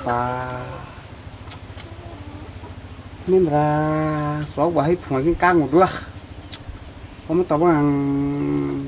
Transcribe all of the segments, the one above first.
ba nên là xóa quả hay phùng cái cang một đứa có một tao bằng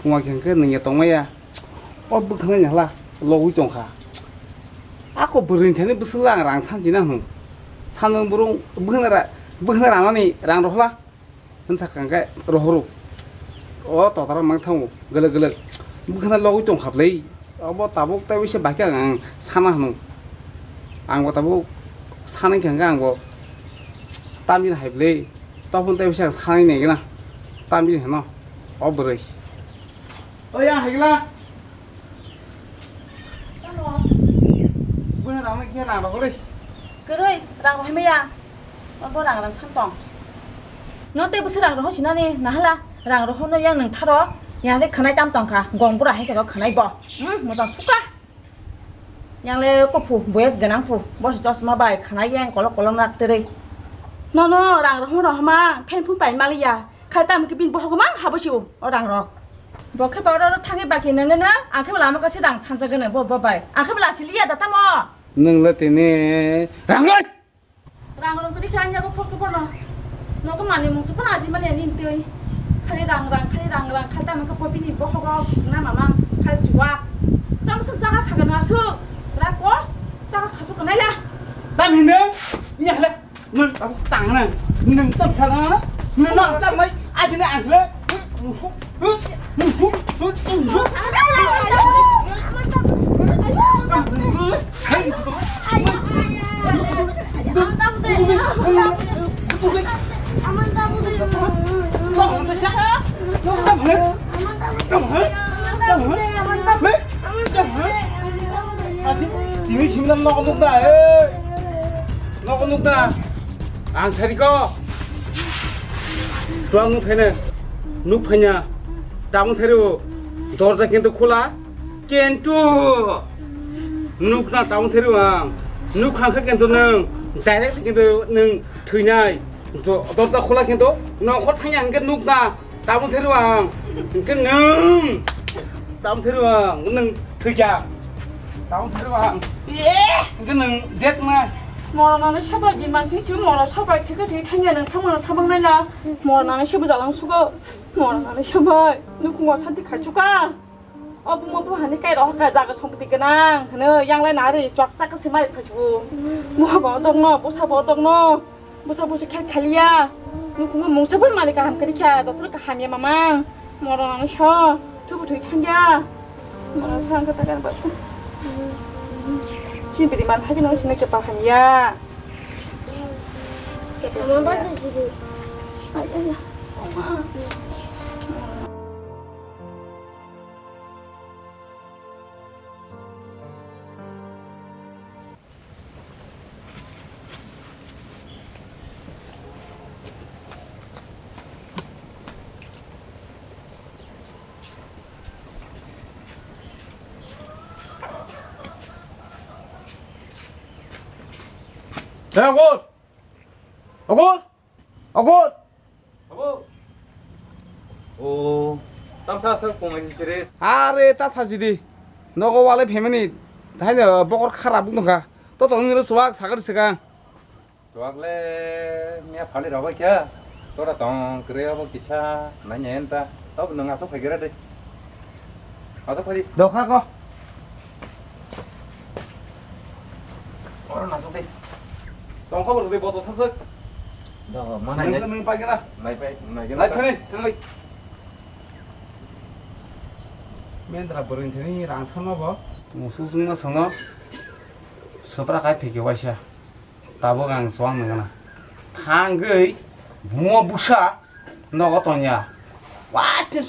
phùng cái này tao mấy à 어 그냥 là 로우 좀 가. 아까 버린 테네 무슨 랑 산지나 후. 산은 부릉 무슨 안 하니 랑 로라. 현삭한 게 로호로. 따라 망 타고 글글글 무슨 로우 좀 갑래. 뭐 따복 따위시 밖에 안 사나 후. 안고 따복 사는 경가 안고 땀이 할래. 따본 따위시 사는 얘기나. 땀이 해나. 버리. 야 하길라. bữa nào mới kia làm vào đi cứ thôi rằng hay mấy à con có rằng làm săn tòng nó tê bữa sau rằng rồi chỉ nó đi nãy là rằng rồi hôm nay yang đừng thắt đó yang lấy khăn này tam tòng cả gòn bữa nào hay cho nó khăn này bỏ một tòng xúc á yang lấy có phủ bữa giờ nắng phủ bữa sẽ cho smart bài khăn này yang có lông nạc từ đây nó rằng rồi hôm nào mà pen phun bảy Malaysia khai tam cái pin bữa không mang hả bữa chiều ở rằng rồiบอกแค่บอกเราทางให้บากินนั่นนะอ่ะแค่เวลามันก็เสียดังชันจะกันเนี่ยบ่ไปอ่ะแค่เวลาสิเลียแต่ตั้มอ่ะ นึ่งแล้วทีนี้รังเลย รังเราไปที่ใครเนี่ยก็พกสปอร์ตเนาะน้องก็มาเนี่ยมึงสปอร์ตอาชีพมาเรียนนินเตยใครรังใครแต่มันก็พอปีนี้บอกเขาก็สุกหน้ามามั่งใครจั่วตั้มสันจ้าขัดกันมาซื้อรักบอสจ้าขัดสุกกันได้ละ ตั้มเห็นเนื้อเนี่ยแหละมึงตั้มตังค์นะหนึ่งต้นสันนะมึงนอนตั้มเลยไอ้ที่นี่อ่านเลยIni simpan nok nukta, nok nukta, ansari ko, suang nukpene, nukpenya, tamu seru, dorza kento khula, kento, nukna tamu seru ang, nuk hangka kento neng, direct kento neng thuinai, dorza khula kento, nok hot thanya hangka nukna, tamu seru ang, hangka neng, tamu seru ang, neng thuija. Tao thấy bạn, cái nưng đét mà, mò nó sắp lại nhìn bạn chứ mò nó sắp lại thì cái thanh nhện nó thăm bằng này là mò nó sắp bây giờ lăng sugar, mò nó sắp lại, nó cũng có sản thì khai chuka, bung hẳn cái đó cái giá cái xong bị cái nang, nữa yang lại nãy thì chọc chắc cái gì mà phải chú, mò bỏ đông nó, bố sao bỏ đông nó, bố sao sẽ khai lia, nó cũng có mông sắp mà đi cả hàm cái đi kia, đó tức là cả hàm nhà mama, mò nó sắp, thứ bố thấy thanh nhá, mò nó sang cái cái vậy. Sini beri mana lagi nong sini kepahan ya. Mama bahasa sini. Ayah. 야, 어굿! 오, 땀차 살고 있으래. 아래 따사지디. 너가 원래 배면이 다녀 버거 카라 bun가. 또 동네로 수학 사거리스가. 수학래, 미야 팔리 라바키야. 또라 동 그래야 뭐 기차 나년다. 또 너가 속 해결해. 아서 팔리. 너 가고. 오늘 나서 돼. 동 커버 우리 뭐도 샀어? 너 너는 빠게나. 나이 터네. 맨들아 버린 테니 랑 사나 봐. 수승나 성너. 서브라 가이 페게 와샤. 따보강 소왕 너나. 탕거이 뭐 부샤. 너가 또냐. 완전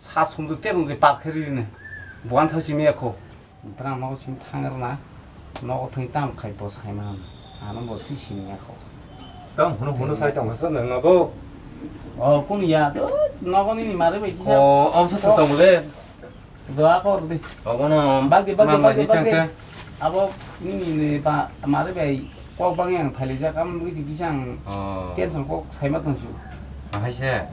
사 숨도 때문에 박해리네. 무한 사심이야코. 드랑 먹고 지금 탕거나. 너가 통이 땀 가이 보사이만. 아는 뭐 쓰시냐고. 땀 훈훈 살 정서 너가 뭐. 꾸니야. 너가 니 말해 봐 이제. 없어 땀을래. 너 아까 그러대. 어거는 bagdi. Abo ini ba 말해 봐. 꼭 방향 달리자 가면 그지 기장. 땐선 꼭 살맞던 수. 하시네.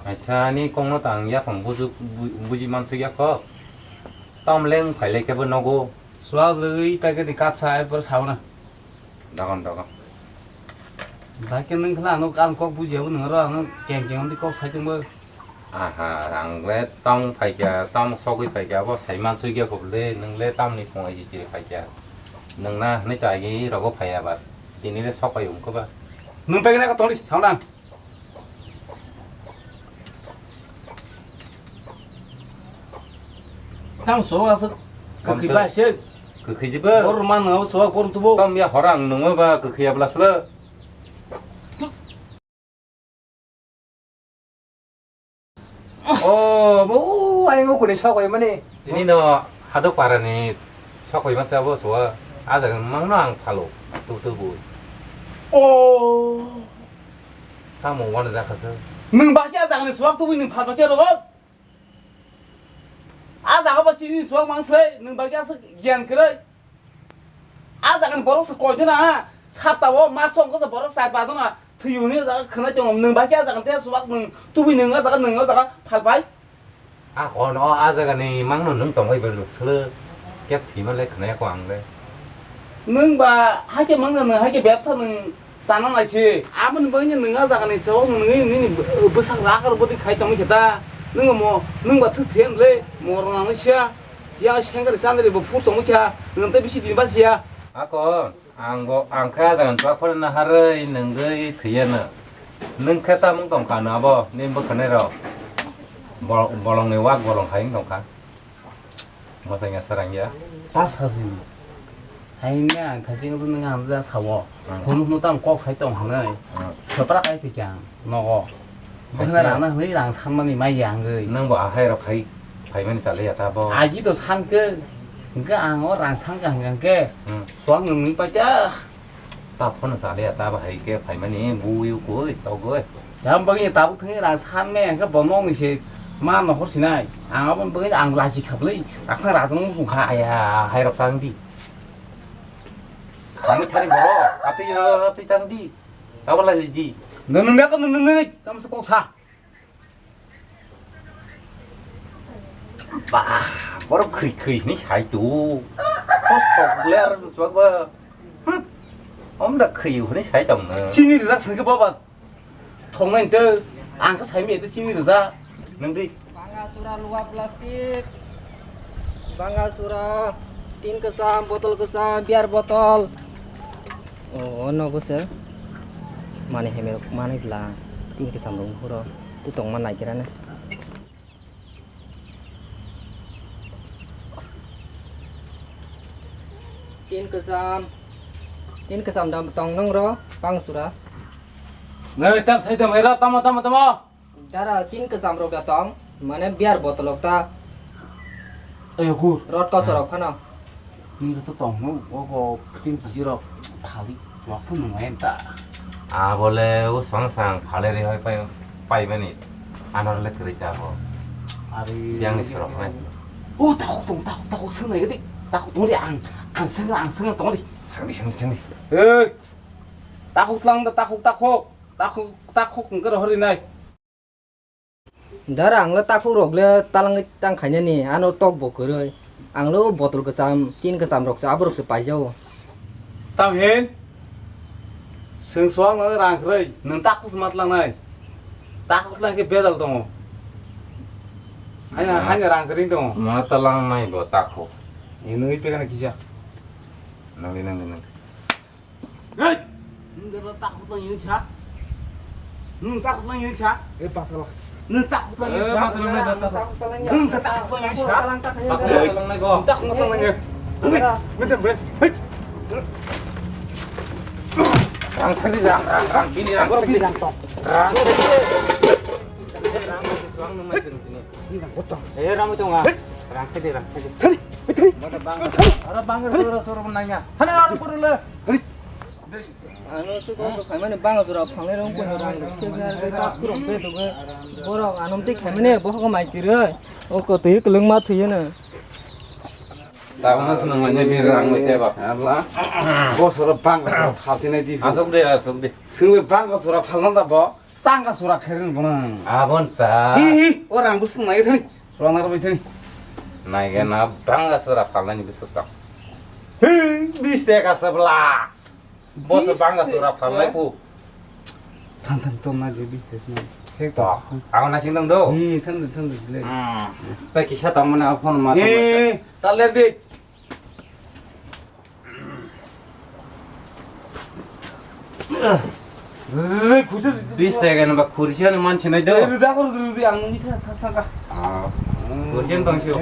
아샤니 공노당 야 방부주 무지만 쓰기야 거. 땀랭 발레게 번하고 suak lagi pakai di kap saya bersama. dagon Pakai neng kelah nong kan kok buji aku neng orang geng di kok saya cuma. aha rang le tong phải giờ tong sau khi phải giờ có xảy man suy kia cũng le nâng le tong này phong gì chỉ phải giờ nâng na nấy trái cái rồi có phải à bạn thì này le sau phải dùng có ba Neng pakai nak toli saudan. Trong số là sự cực kỳ bá chứ. 그 그 집은 Orang mana số orang tu bo. tong ya orang nunggu ba 그 kia belas le 뭐 아이고 그래 사고 이만이 니너 하도 빠르니 사고 이만 사고 좋아 아자 망랑 팔로 뚜뚜부 Oh. 다 뭐 원하다 가서 Neng baca jangan suak tu neng phat baca rogot. Aza apa sih ni suak mangsle neng baca sekian kere. Aza kan borok sekolah na. Sabtawo masong ko borok sat pasong na. Tuyuni za kena jong neng baca jangan dia suak neng tu neng za phat bai. 아 còn nó 아자 간이 망는 능동 왜 별로 슬 갭 뒤만 래 그네 광래 Neng ba hake mangna neng hake ব্যবসা neng sana lai chi. Amun bangnya neng aza kan jawab neng ni besar rakar bodi khai tamu kita. Neng mo neng ba thus thian le mo rang na sia. Ya sengkar sandri bo pu tamu kya neng te bisi din ba sia. 아 còn 안고 안카 자간 좋아 코나 하르 있는 거이 뒤에는 능카다 몽동 가나 봐 님뭐 그네로 bolong lewat bolong kain dong kan masanya sarang ya 다사지. 하이냐 가지고 있는 한자 사워. 공부 땀 꼭 활동 하네. 저바라 가이 되냐. 너고. 그날 안 회랑 3만이 많이 양 거. nâng bỏ hay là hay phải mình trả lời ta bo 아기도 산 거. 그러니까 랑 상강 게. 수학능 미 빠져. ta phun trả lời ta phải cái phải mình vui cuối tao cuối 양방이 따부터 산매 그 번몽이 시 마음 혹시나 아번 번이 안 라지 갑리 딱한 라는 무슨 à hay là tăng đi kamu cari bro tapi tăng đi tao là gì 너는 내가 너는 까면서 꼭 사. bà có khỉ khỉ ní sai chủ có phòng lẽ cho vợ ông đã khỉ ní sai chồng nữa 신이를 사 쓰게 봐봐. 통난 때안그 삶이 때 신이를 사. nâng đi Bangga surah luar plastik. Bangga surah tin kesam, botol kesam, biar botol. Oh, no bosel. Mana heme mana bila tin kesam dong huro. Tu tong mana kira na. Tin kesam dalam tong nong ro, bang surah. 네, 땀 사이다 뭐라 땀아. Dara tin kesam ro datang. Mana biar botol okta. 아유 구. Rot kau sorok kana. 이것도 똥 오고 띵지지로 파리 좋아하는 거엔다. à boleh usang sang phale ri hoi pai bani anor le kri cha bo 아리. yang ni sorok ne 오 따곡 승나 이거 따곡 동리 안 승을 동리. seng di 에이. 따곡 랑다 따곡 그거 허리나이. Dara ang letak furok le talang tang khanya ni ano tok bokuroi. Ang lo botol kesam, tin kesam rok sa abrok se pajau. 땀hen. 승수왕 너는 안 그래. 넌 따곡 스마트랑 나이. 따곡 랑게 배달 동어. 아니야 안 그린 동어. ma talang nai bo takho 이놈이 빼가나 기자. nang nang 에이! 너는 따곡 랑 이는 차? 응 따곡 랑 이는 차? 에 빠살라. 넌 따곡 랑 이는 차? 응 따곡 랑 이는 차? talang nai go 따곡 랑 이는 차? 무슨 뭐야? rang seli rang kini rang seli rang tok rang suang nomor sini ramu tunga rang seli mana bang ada bang suruh menanya hana orang perlu le Ano su ko to khaimane bang sura phangle rong pun rang se gar ke ta kurong pe to ge borong anom ti khaimane bo ko mai ti re o ko ti keleng ma thi ne tahu na senang mana bi rang macam apa 알라. 고소라 방가 파티네 디. asok deh 승왜 방가 소라 팔난다 뭐? 쌍가 소라 차리는 거는. abon ta 이 orang 무슨 나이 드니? 소라 나로 비트니. naik na bang asura palan ni bisa tak 20 টাকা sebelah. Bos bangga surap farlai pu. Thằng tôm này thì biết thế này. Hết Toh, aku nasi tong do. thằng lên. Ta kisah tong mana phone ma. Ta lên đi. 20 টাকা না খুরশিয়ান মানছে নাই দো। দেখো দিদি আং মিঠা থাকা। খুরশিয়ান বাংশিও।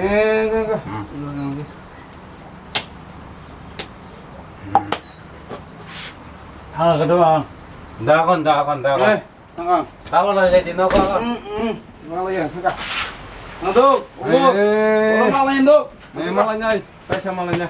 Ah, kedua. Dakon. Thằng Kalau lagi di noko. malah ya thaka. Nanduk, malah induk. Malahnya, saya malahnya.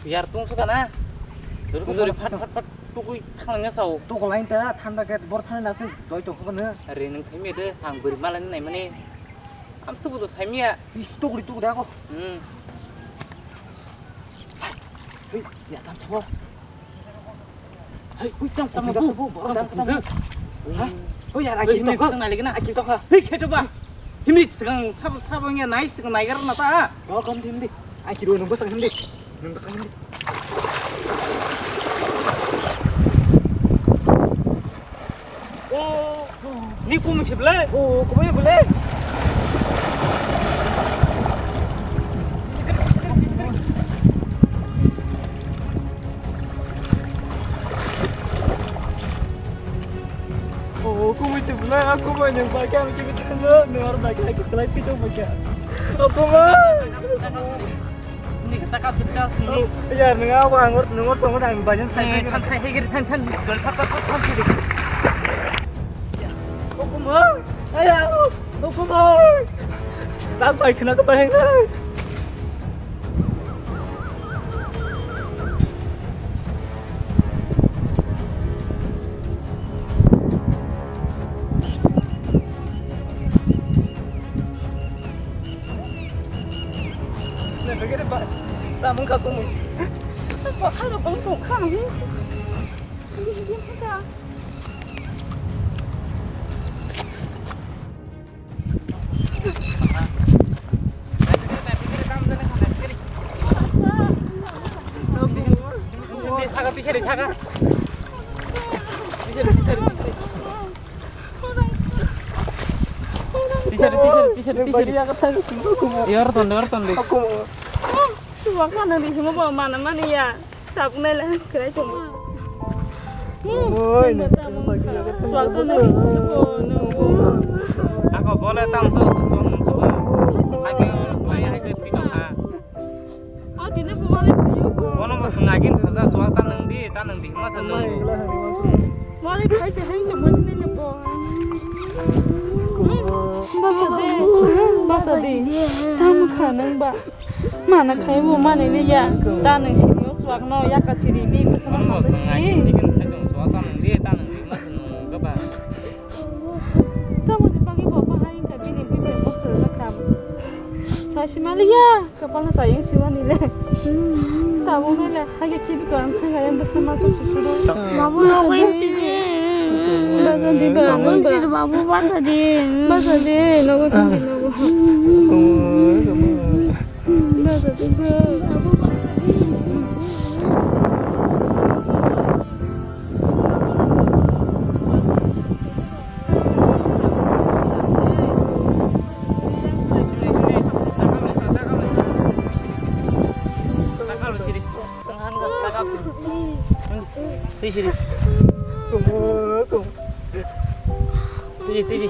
Biar tung suka na. Dulu fat tukui thang ngasau. Tukul lain ta thanda ket bor thanda nasin doi tung kapan na. Are nang sai me de hang beri malan nai mane. Am sebu do sai mia. Ih tukuri tuk dah ko. Hei, ya tam sabo. Hei, tam bu. Tam. Hah? Oh ya lagi ni ko ngai lagi na. Akil tok ha. Hei, keto ba. Himni sekarang sabangnya naik sekarang naik karena apa? Oh, kamu himni. Akil dulu nunggu sekarang himni. Oh, ni kuma sebelah. Oh, kuma boleh. Oh, kuma sebelah. Aku mau nyampai kamu ke sana. Dengar lagi aku kelai kicau macam. Aku mau. Kita kap sedekah sini. Ya, nengok pengen banyak saya. Kan saya kira kan berkat sini. Hukumar, ayah, hukumar. Tak baik kena kebayangan. Bagaimana Pak? Namun kamu apa hal untuk kamu? Ini apa? Saga. Bisa. Ya, reton deh. Aku cuma kan nanti semua bawa mana ya. Tak pernah lah, kira cuma. Suatu nanti aku boleh tahu sesuatu apa? Aku boleh pindah. Oh, tidak boleh. Ono mo sengagin saja suak taneng di masa nung. Mali paisa hain de mas ne lepo. Basa de. Tam khanang ba. Mana khai mo mane ne ya. Taneng siri suak no ya ka siri bi pasama. Ono mo sengagin tikin sajong suak taneng di masa nung ka ba. Tamo de pagi bapa hain ka bini bi be mosor na kam. Sashi malia kapal na sayang siwani le. Tamo mele hage kid ko am khanga yam basama sa susuro. बाबू लोग इंचिदे Basa de ba. बाबू इंचिदे बाबू बासा दे Basa de no go tindi no go. Basa de ba. बाबू बासा दे Tiji.